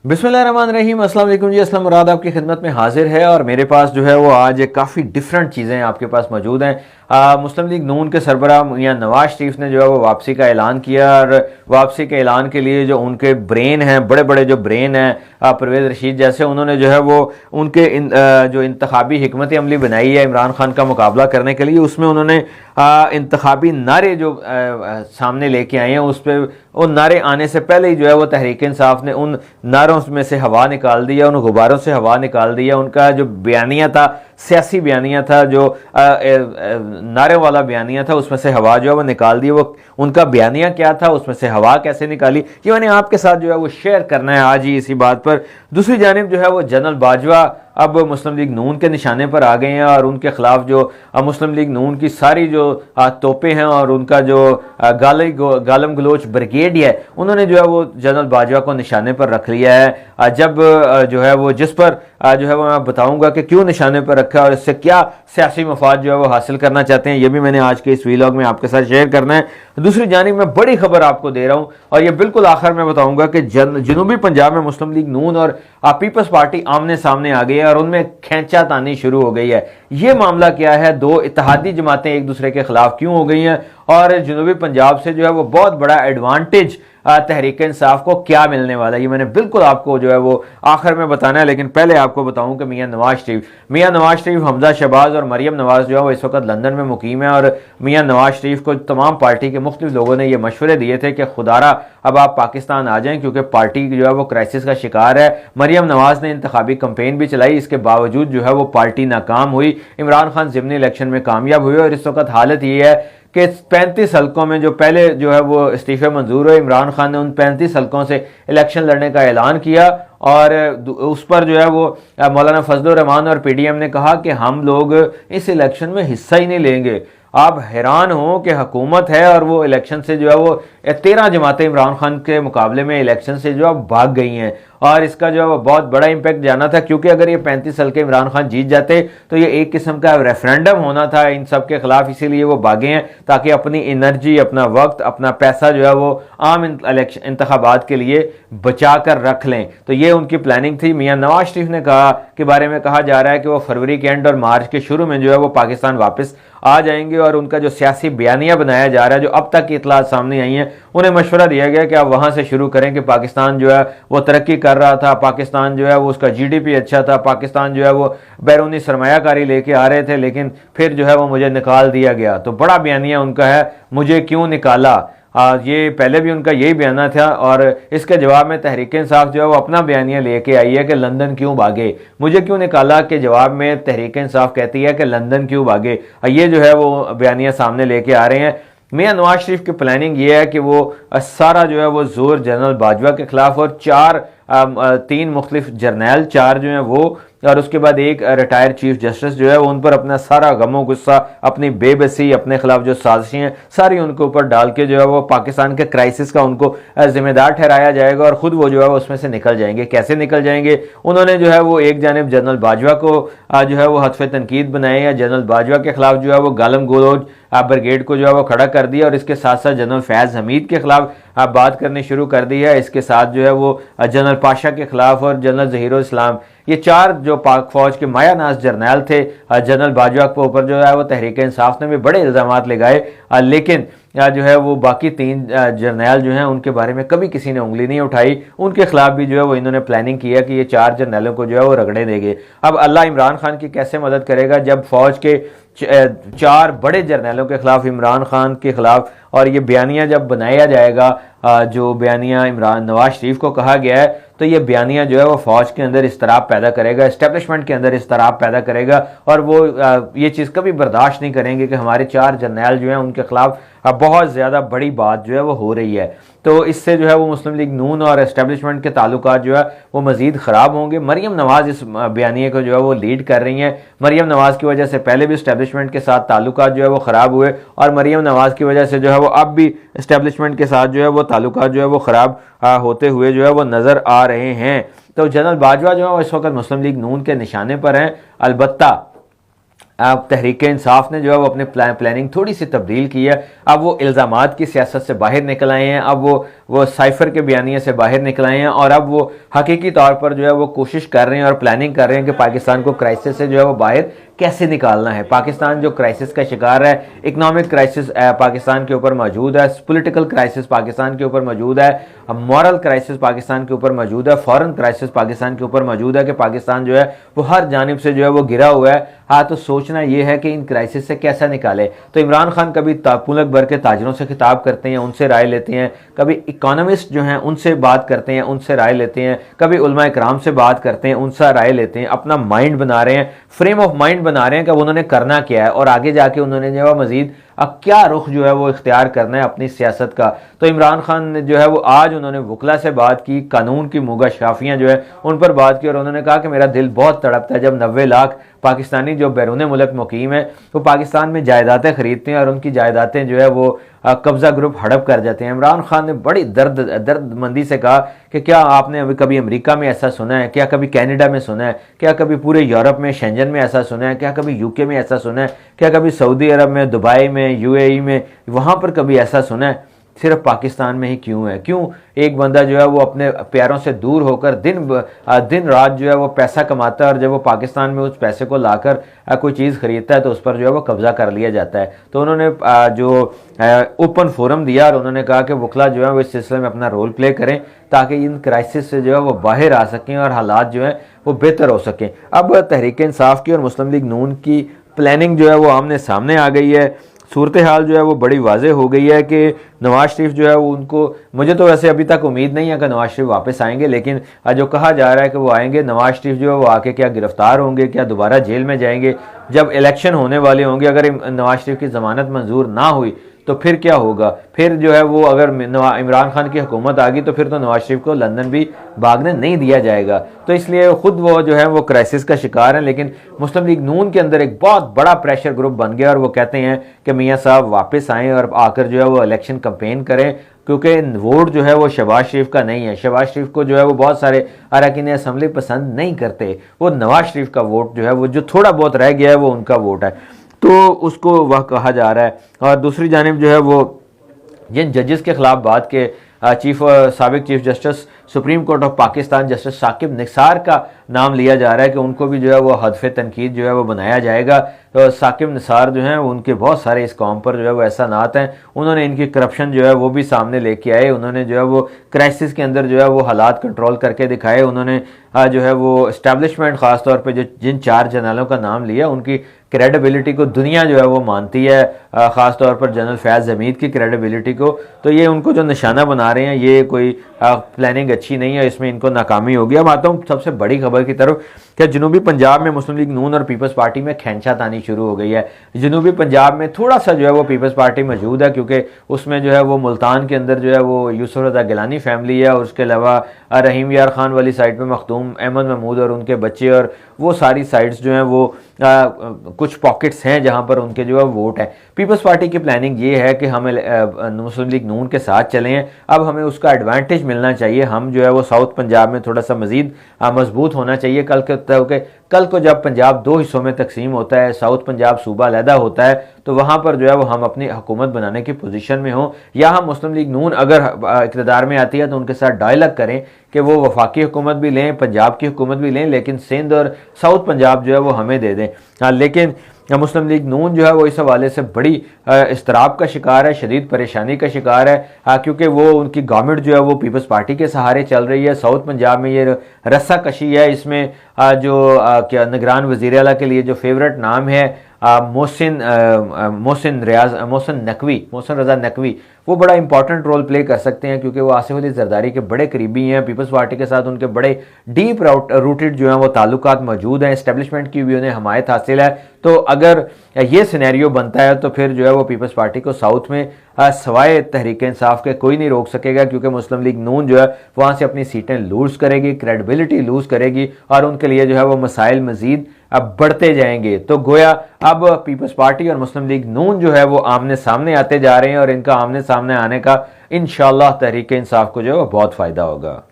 बिस्मिल्लाहिर्रहमानिर्रहीम। अस्सलाम वालेकुम जी। अस्सलाम मुराद आपकी खिदमत में हाजिर है और मेरे पास जो है वो आज काफ़ी डिफरेंट चीज़ें आपके पास मौजूद हैं। मुस्लिम लीग नून के सरबराह मियां नवाज शरीफ ने जो है वो वापसी का ऐलान किया और वापसी के ऐलान के लिए जो उनके ब्रेन हैं, बड़े बड़े जो ब्रेन हैं परवेज़ रशीद जैसे, उन्होंने जो है वो उनके जो इंतखाबी हिकमत अमली बनाई है इमरान खान का मुकाबला करने के लिए, उसमें उन्होंने इंतखाबी नारे जो सामने लेके आए हैं उस पर, उन नारे आने से पहले ही जो है वो तहरीक इंसाफ ने उन नारों में से हवा निकाल दिया, उन गुब्बारों से हवा निकाल दिया। उनका जो बयानिया था, सियासी बयानिया था, जो नारे वाला बयानिया था, उसमें से हवा जो है वो निकाल दी। वो उनका बयानिया क्या था, उसमें से हवा कैसे निकाली, ये मैंने आपके साथ जो है वो शेयर करना है आज ही इसी बात पर। दूसरी जानिब जो है वो जनरल बाजवा अब मुस्लिम लीग नून के निशाने पर आ गए हैं और उनके खिलाफ जो मुस्लिम लीग नून की सारी जो तोपें हैं और उनका जो गालम गलोच ब्रिगेड है, उन्होंने जो है वो जनरल बाजवा को निशाने पर रख लिया है। जब जो है वो जिस पर जो है वो मैं बताऊंगा कि क्यों निशाने पर रखा है और इससे क्या सियासी मफाद जो है वो हासिल करना चाहते हैं, ये भी मैंने आज के इस वीलॉग में आपके साथ शेयर करना है। दूसरी जानिब मैं बड़ी खबर आपको दे रहा हूं और ये बिल्कुल आखिर में बताऊंगा कि जनूबी पंजाब में मुस्लिम लीग नून और पीपल्स पार्टी आमने सामने आ गई है और उनमें खींचातानी शुरू हो गई है। ये मामला क्या है, दो इत्तेहादी जमातें एक दूसरे के खिलाफ क्यों हो गई हैं और जनूबी पंजाब से जो है वो बहुत बड़ा एडवांटेज तहरीक इंसाफ को क्या मिलने वाला है, ये मैंने बिल्कुल आपको जो है वो आखिर में बताना है। लेकिन पहले आपको बताऊं कि मियां नवाज शरीफ, हमजा शहबाज और मरियम नवाज जो है वो इस वक्त लंदन में मुकीम है और मियां नवाज शरीफ को तमाम पार्टी के मुख्तलिफ लोगों ने ये मशवरे दिए थे कि खुदारा अब आप पाकिस्तान आ जाएं क्योंकि पार्टी जो है वो क्राइसिस का शिकार है। मरियम नवाज ने इंतखाबी कंपेन भी चलाई, इसके बावजूद जो है वो पार्टी नाकाम हुई। इमरान खान ज़िमनी इलेक्शन में कामयाब हुए और इस वक्त हालत ये है कि 35 हल्कों में जो पहले जो है वो इस्तीफे मंजूर हुए, इमरान खान ने उन 35 हल्कों से इलेक्शन लड़ने का ऐलान किया और उस पर जो है वो मौलाना फजलुर रहमान और पीडीएम ने कहा कि हम लोग इस इलेक्शन में हिस्सा ही नहीं लेंगे। आप हैरान हो कि हुकूमत है और वो इलेक्शन से जो है वो 13 जमातें इमरान खान के मुकाबले में इलेक्शन से जो है भाग गई हैं और इसका जो है वो बहुत बड़ा इंपैक्ट जाना था क्योंकि अगर ये 35 हल्के इमरान खान जीत जाते तो ये एक किस्म का रेफरेंडम होना था इन सब के खिलाफ, इसीलिए वो भागे हैं ताकि अपनी एनर्जी, अपना वक्त, अपना पैसा जो है वो आम इंतखाबात के लिए बचा कर रख लें। तो ये उनकी प्लानिंग थी। मियां नवाज शरीफ ने कहा के बारे में कहा जा रहा है कि वो फरवरी के एंड और मार्च के शुरू में जो है वो पाकिस्तान वापस आ जाएंगे और उनका जो सियासी बयानिया बनाया जा रहा है, जो अब तक की इतलात सामने आई हैं, उन्हें मशवरा दिया गया कि आप वहां से शुरू करें कि पाकिस्तान जो है वो तरक्की कर रहा था, पाकिस्तान जो है वो उसका जीडीपी अच्छा था, पाकिस्तान जो है वो बैरूनी सरमायाकारी लेके आ रहे थे, लेकिन फिर जो है वो मुझे निकाल दिया गया। तो बड़ा बयानिया उनका है, मुझे क्यों निकाला। ये पहले भी उनका यही बयाना था और इसके जवाब में तहरीक इंसाफ जो है वो अपना बयानिया लेके आई है कि लंदन क्यों भागे, मुझे क्यों निकाला के जवाब में तहरीक इंसाफ कहती है कि लंदन क्यों भागे। ये जो है वो बयानिया सामने लेके आ रहे हैं। मियां नवाज शरीफ की प्लानिंग ये है कि वो सारा जो है वो जोर जनरल बाजवा के खिलाफ और तीन मुख्तलिफ जर्नैल, चार जो हैं वो, और उसके बाद एक रिटायर चीफ जस्टिस जो है वो, उन पर अपना सारा गमो गुस्सा, अपनी बेबसी, अपने खिलाफ जो साजिशें हैं सारी उनके ऊपर डाल के जो है वो पाकिस्तान के क्राइसिस का उनको जिम्मेदार ठहराया जाएगा और खुद वो जो है वो उसमें से निकल जाएंगे। कैसे निकल जाएंगे, उन्होंने जो है वो एक जानिब जनरल बाजवा को जो है वो हत्फे तनकीद बनाए या जनरल बाजवा के खिलाफ जो है वो गालम गलोच ब्रिगेड को जो है वो खड़ा कर दिया और इसके साथ साथ जनरल फैज़ हमीद के खिलाफ बात करनी शुरू कर दी है। इसके साथ जो है वो जनरल पाशा के खिलाफ और जनरल ज़हीरुल इस्लाम, ये चार जो पाक फौज के मायानाज जर्नैल थे, जनरल बाजवा के ऊपर जो है वो तहरीक इंसाफ ने भी बड़े इल्ज़ामात लगाए, लेकिन जो है वो बाकी तीन जर्नैल जो हैं उनके बारे में कभी किसी ने उंगली नहीं उठाई। उनके खिलाफ भी जो है वो इन्होंने प्लानिंग की है कि ये चार जर्नैलों को जो है वो रगड़े देंगे। अब अल्लाह इमरान खान की कैसे मदद करेगा जब फौज के चार बड़े जर्नैलों के खिलाफ, इमरान खान के खिलाफ, और ये बयानिया जब बनाया जाएगा, जो बयानिया इमरान नवाज शरीफ को कहा गया है, तो ये बयानिया जो है वो फौज के अंदर इस्तराब पैदा करेगा, एस्टेब्लिशमेंट के अंदर इस्तराब पैदा करेगा और वो ये चीज़ कभी बर्दाश्त नहीं करेंगे कि हमारे चार जर्नैल जो हैं उनके खिलाफ बहुत ज़्यादा बड़ी बात जो है वो हो रही है। तो इससे जो है वो मुस्लिम लीग नून और एस्टेब्लिशमेंट के ताल्लुकात जो है वो मज़ीद ख़राब होंगे। मरियम नवाज़ इस बयानिए को जो है वो लीड कर रही हैं। मरियम नवाज़ की वजह से पहले भी एस्टेब्लिशमेंट के साथ ताल्लुकात जो है वो ख़राब हुए और मरियम नवाज़ की वजह से जो है वो अब भी एस्टेब्लिशमेंट के साथ जो है वो ताल्लुकात जो है वो ख़राब होते हुए जो है वो नज़र आ रहे हैं। तो जनरल बाजवा जो है वो इस वक्त मुस्लिम लीग नून के निशाने पर हैं। अलबत्ता अब तहरीक इंसाफ ने जो है वो अपने प्लानिंग थोड़ी सी तब्दील की है। अब वो इल्ज़ामात की सियासत से बाहर निकल आए हैं। अब वो वो साइफर के बयानिए से बाहर निकल आए हैं और अब वो हकीकी तौर पर जो है वो कोशिश कर रहे हैं और प्लानिंग कर रहे हैं कि पाकिस्तान को क्राइसिस से जो है वो बाहर कैसे निकालना है। पाकिस्तान जो क्राइसिस का शिकार है, इकोनॉमिक क्राइसिस पाकिस्तान के ऊपर मौजूद है, पॉलिटिकल क्राइसिस पाकिस्तान के ऊपर मौजूद है, मॉरल क्राइसिस पाकिस्तान के ऊपर मौजूद है, फॉरेन क्राइसिस पाकिस्तान के ऊपर मौजूद है कि पाकिस्तान जो है वो हर जानिब से जो है वो गिरा हुआ है। हाँ, तो सोचना यह है कि इन क्राइसिस से कैसा निकाले। तो इमरान खान कभी पुलक भर के ताजरों से खिताब करते हैं, उनसे राय लेते हैं, कभी इकोनॉमिस्ट जो हैं उनसे बात करते हैं, उनसे राय लेते हैं, कभी उलमा इकराम से बात करते हैं, उनसे राय लेते हैं, अपना माइंड बना रहे हैं, फ्रेम ऑफ माइंड बना रहे हैं कि उन्होंने करना क्या है और आगे जाके उन्होंने जो है मजीद अब क्या रुख जो है वो इख्तियार करना है अपनी सियासत का। तो इमरान खान ने जो है वो आज उन्होंने वकला से बात की, कानून की मुगा शाफियाँ जो है उन पर बात की और उन्होंने कहा कि मेरा दिल बहुत तड़पता है जब 90 लाख पाकिस्तानी जो बैरून मुल्क मुकीम है वो पाकिस्तान में जायदादें खरीदते हैं और उनकी जायदादें जो है वो कब्जा ग्रुप हड़प कर जाते हैं। इमरान खान ने बड़ी दर्दमंदी से कहा कि क्या आपने अभी कभी अमेरिका में ऐसा सुना है, क्या कभी कनाडा में सुना है, क्या कभी पूरे यूरोप में शेंजन में ऐसा सुना है, क्या कभी यूके में ऐसा सुना है, क्या कभी सऊदी अरब में, दुबई में, यूएई में, वहाँ पर कभी ऐसा सुना है? सिर्फ पाकिस्तान में ही क्यों है? क्यों एक बंदा जो है वो अपने प्यारों से दूर होकर दिन रात जो है वो पैसा कमाता है और जब वो पाकिस्तान में उस पैसे को लाकर कोई चीज़ खरीदता है तो उस पर जो है वो कब्जा कर लिया जाता है। तो उन्होंने जो ओपन फोरम दिया और उन्होंने कहा कि वकला जो है वो इस सिलसिले में अपना रोल प्ले करें ताकि इन क्राइसिस से जो है वो बाहर आ सकें और हालात जो है वो बेहतर हो सकें। अब तहरीक इंसाफ की और मुस्लिम लीग नून की प्लानिंग जो है वो आमने सामने आ गई है। सूरत हाल जो है वो बड़ी वाज़ेह हो गई है कि नवाज शरीफ जो है वो उनको, मुझे तो वैसे अभी तक उम्मीद नहीं है कि नवाज शरीफ वापस आएंगे, लेकिन जो कहा जा रहा है कि वो आएंगे। नवाज शरीफ जो है वो आके क्या गिरफ्तार होंगे, क्या दोबारा जेल में जाएंगे? जब इलेक्शन होने वाले होंगे, अगर नवाज शरीफ की ज़मानत मंजूर ना हुई तो फिर क्या होगा? फिर जो है वो अगर इमरान खान की हुकूमत आ गई तो फिर तो नवाज शरीफ को लंदन भी भागने नहीं दिया जाएगा। तो इसलिए खुद वो जो है वो क्राइसिस का शिकार हैं। लेकिन मुस्लिम लीग नून के अंदर एक बहुत बड़ा प्रेशर ग्रुप बन गया और वो कहते हैं कि मियाँ साहब वापस आएँ और आकर जो है वो इलेक्शन कैंपेन करें, क्योंकि वोट जो है वो शहबाज शरीफ का नहीं है। शहबाज शरीफ को जो है वो बहुत सारे अरकान असम्बली पसंद नहीं करते, वो नवाज शरीफ का वोट जो है वो जो थोड़ा बहुत रह गया है वो उनका वोट है, तो उसको वह कहा जा रहा है। और दूसरी जानिब जो है वो जिन जजेस के खिलाफ बात के साबिक chief justice supreme court of Pakistan justice Saqib Nisar का नाम लिया जा रहा है कि उनको भी जो है वो हदफ तनकीद जो है वो बनाया जाएगा। तो साकिब निसार जो हैं उनके बहुत सारे इस कौम पर जो है वो एहसानात हैं, उन्होंने इनकी करप्शन जो है वो भी सामने लेके आए, उन्होंने जो है वो क्राइसिस के अंदर जो है वो हालात कंट्रोल करके दिखाए, उन्होंने जो है वो इस्टेब्लिशमेंट ख़ास तौर पे जो जिन 4 जनरलों का नाम लिया उनकी क्रेडिबिलिटी को दुनिया जो है वो मानती है, ख़ास तौर पर जनरल फैज़ हमीद की क्रेडिबिलिटी को। तो ये उनको जो निशाना बना रहे हैं ये कोई प्लानिंग अच्छी नहीं है, इसमें इनको नाकामी होगी। अब आता हूँ सबसे बड़ी खबर की तरफ कि जनूबी पंजाब में मुस्लिम लीग नून और पीपल्स पार्टी में खींचातानी शुरू हो गई है। जनूबी पंजाब में थोड़ा सा जो है वो पीपल्स पार्टी मौजूद है, क्योंकि उसमें जो है वो मुल्तान के अंदर जो है वो यूसुफ रज़ा गिलानी फैमिली है और उसके अलावा रहीम यार खान वाली साइड पे मखदूम अहमद महमूद और उनके बच्चे, और वो सारी साइड्स जो हैं वो कुछ पॉकेट्स हैं जहाँ पर उनके जो है वोट है। पीपल्स पार्टी की प्लानिंग ये है कि हमें मुस्लिम लीग नून के साथ चलें, अब हमें उसका एडवांटेज मिलना चाहिए, हम जो है वो साउथ पंजाब में थोड़ा सा मजीद मजबूत होना चाहिए। कल को जब पंजाब 2 हिस्सों में तकसीम होता है, साउथ पंजाब सूबा अलहदा होता है, तो वहाँ पर जो है वो हम अपनी हुकूमत बनाने की पोजीशन में हों, या हम मुस्लिम लीग नून अगर इक़्तिदार में आती है तो उनके साथ डायलॉग करें कि वो वफाकी हुकूमत भी लें, पंजाब की हुकूमत भी लें, लेकिन सिंध और साउथ पंजाब जो है वो हमें दे दें। लेकिन मुस्लिम लीग नून जो है वो इस हवाले से बड़ी इस्तराब का शिकार है, शदीद परेशानी का शिकार है, क्योंकि वो उनकी गवर्नमेंट जो है वो पीपल्स पार्टी के सहारे चल रही है। साउथ पंजाब में ये रस्सा कशी है, इसमें जो क्या निगरान वज़ीर आला के लिए जो फेवरेट नाम है मोहसिन रज़ा नकवी, वो बड़ा इंपॉर्टेंट रोल प्ले कर सकते हैं, क्योंकि वो आसिफ अली जरदारी के बड़े करीबी हैं। पीपल्स पार्टी के साथ उनके बड़े डीप रूटेड जो हैं वो ताल्लुकात मौजूद हैं, एस्टेब्लिशमेंट की भी उन्हें हमायत हासिल है। तो अगर ये सिनेरियो बनता है तो फिर जो है वो पीपल्स पार्टी को साउथ में सवाए तहरीक इंसाफ के कोई नहीं रोक सकेगा, क्योंकि मुस्लिम लीग नून जो है वहाँ से अपनी सीटें लूज़ करेगी, क्रेडिबिलिटी लूज़ करेगी और उनके लिए जो है वो मसाइल मज़ीद अब बढ़ते जाएंगे। तो गोया अब पीपल्स पार्टी और मुस्लिम लीग नून जो है वो आमने सामने आते जा रहे हैं और इनका आमने सामने आने का इंशाअल्लाह तहरीक इंसाफ को जो है बहुत फ़ायदा होगा।